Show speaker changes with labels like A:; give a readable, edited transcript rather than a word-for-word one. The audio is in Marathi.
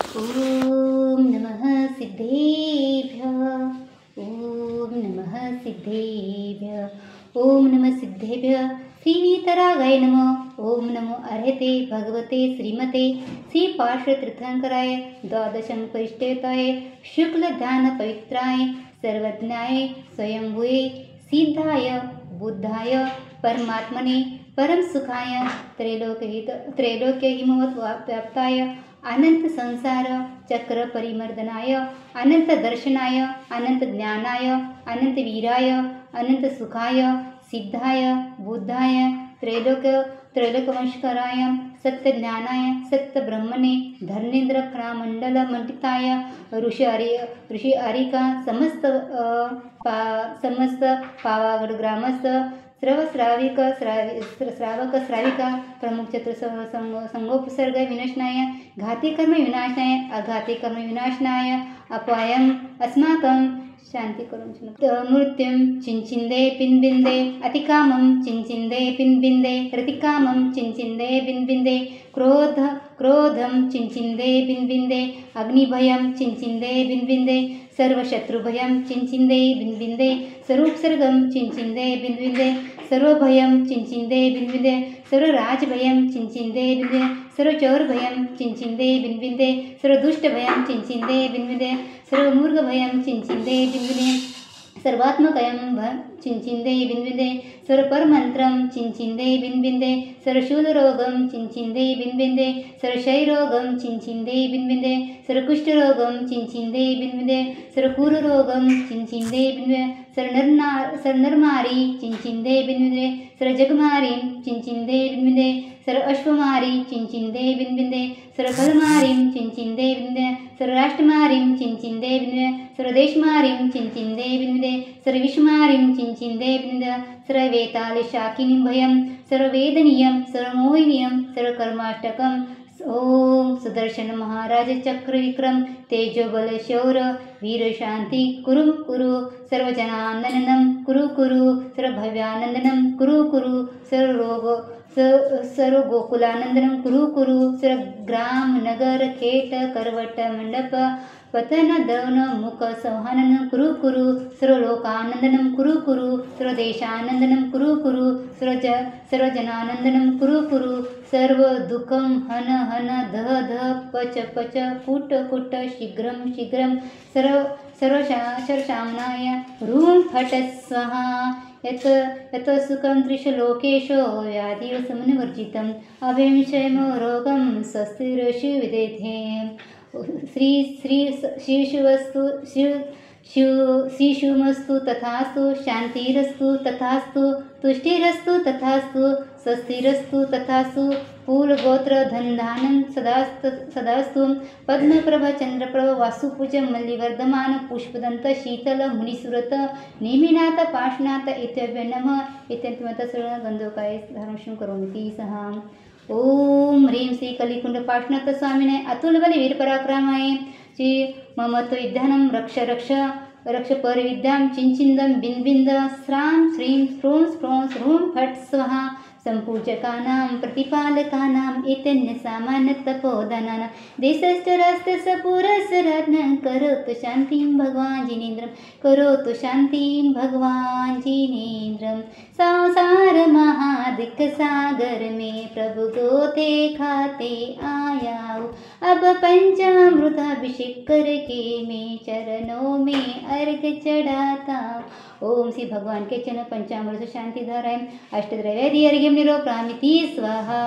A: ॐ नमः सिद्धेभ्यः। ॐ नमः सिद्धेभ्यः। ॐ नमः सिद्धेभ्यः। श्रीवीतरागाय नमः। ॐ नमो अर्हते भगवते श्रीमते श्रीपार्श्वतीर्थंकराय द्वादशंकरिष्ठेताय शुक्लध्यान पवित्राय सर्वज्ञाय स्वयंभुवे सिद्धाय बुद्धाय परमात्मने परम सुखाय त्रैलोक्य हिमवत व्याप्ताय अनंत संसार चक्र परिमर्दनाय अनंत दर्शनाय अनंत ज्ञानाय अनंत वीराय अनंत सुखाय सिद्धाय बुद्धाय त्रैलोकवंशकराय सत्य ज्ञानाय सत्य ब्रह्मणे धर्मेंद्र खरामंडल मंडिताय ऋषि आरिका समस्त पावागड ग्रामस्थ श्रावक श्राविका प्रमुख चतुर संगोपसर्ग विनाशनाय घाती कर्म विनाशनाय अघाती कर्म विनाशनाय अपायम अस्माकं शांति करून मृत्युम चिंचिंदे पिनबिंदे अतिकामं चिंचिंदे पिनबिंदे रतिकामं चिंचिंदे पिनबिंदे क्रोधं चिंचिंदे पिनबिंदे अग्निभयं चिंचिंदे पिनबिंदे सर्वशत्रुभयं चिंचिंदे बिनबिंदे सर्वोपसर्गं चिंचिंदे बिनबिंदे सर्वभयं चिंचिंदे बिनबिंदे सर्वराजभयं चिंचिंदे बिनबिंदे सर्वचौरभयं चिंचिंदे बिनबिंदे सर्वदुष्टभयं चिंचिंदे बिनबिंदे सर्वमूर्खभयं चिंचिंदे बिनबिंदे सर्वात्मकयं चिंचिंदे बिनबिंदे सर्वपरमंत्रं चिंचिंदे बिनबिंदे सर्वशूलरोगं चिंचिंदे बिनबिंदे सर्वक्षयरोगं चिंचिंदे बिनबिंदे सर्वकुष्ठरोगं चिंचिंदे बिनबिंदे सर्वकूररोगं चिंचिंदे बिनबिंदे सर्वनरमारी चिंचिंदे बिनबिंदे सर्वजगमारीं चिंचिंदे बिनबिंदे सर्व अश्वमारी चिंचिंदे बिनबिंदे सर्वफलमारीं चिंचिंदे बिनबिंदे सर्वराष्ट्रमारीं चिंचिंदे बिनबिंदे सर्वदेशमारीं चिंचिंदे बिनबिंदे सर्वविश्वमारीं चिंचिंदे बिनबिंदे सर्ववेतालशाकिनीं भयं सर्ववेदनीयं सर्वमोहिनीयं सर्वकर्माष्टकं ओम सुदर्शन महाराज चक्र विक्रम तेजोबल शौर वीर शांति कुरु कुरु सर्वजनानंदनं कुरु कुरु सर्वभव्यानंदनं कुरु कुरु सर्व गोकुलानंदनं कुरु कुरु सर्व ग्राम नगर खेट करवट मंडप पतन दवन मुख संहाननं कुरु कुरु सर्वलोकानंदनं कुरु कुरु सर्वदेशानंदनं कुरु कुरु सर्वजनानंदनं कुरु कुरु सर्व दुःखं हन हन दह दह पच पच कुट कुट शीघ्रं शीघ्रं सर्वशामनाय रूं फट स्वाहा यत सुखं त्रिशलोकेषु व्याधिव समनवर्जितम् अभयं क्षयमो रोगं स्वस्तिरशु विदेथे श्रीशुमस्तु तथास्तु शांतिरस्तु तथास्तु तुष्टिरस्तु तथास्तु स्वस्तिरस्तु तथास्तु फूलगोत्र धनधानं सदास्तु पद्मप्रभ चंद्रप्रभ वासुपूज मल्लिवर्धमान पुष्पदंत शीतल मुनिसुरत नेमिनाथ पाशनाथ इत्यभ्य नमः इत्यंतमत सर्वगंधोकाय धारणं करोमि सह ओम ह्रीं श्री कलिकुंड पाशनाथ स्वामिने अतुल बल वीर पराक्रमाय श्री मम विद्यानं रक्ष रक्ष रक्ष परविद्यां चिंचिंदं बिनबिंद स्रां श्रीं स्फ्रूं स्फ्रों स्रूं फट स्वाहा संपूजकानां प्रतिपालकानां एतन्यसामान्यतपोधनानां देशश्चरास्तसपुरसरत्नं करोतु शान्तिं भगवान् जिनेन्द्रं करोतु शान्तिं भगवान् जिनेन्द्रं संसार महादिक सागर में प्रभु गोते खाते आयाओ अब पंचामृत अभिषेक करके मैं चरणों में अर्घ चढ़ाता ओम श्री भगवान के चरण पंचामृत शांति धाराएं अष्टद्रव्यादि अर्घ्यं निरोपयामि स्वाहा।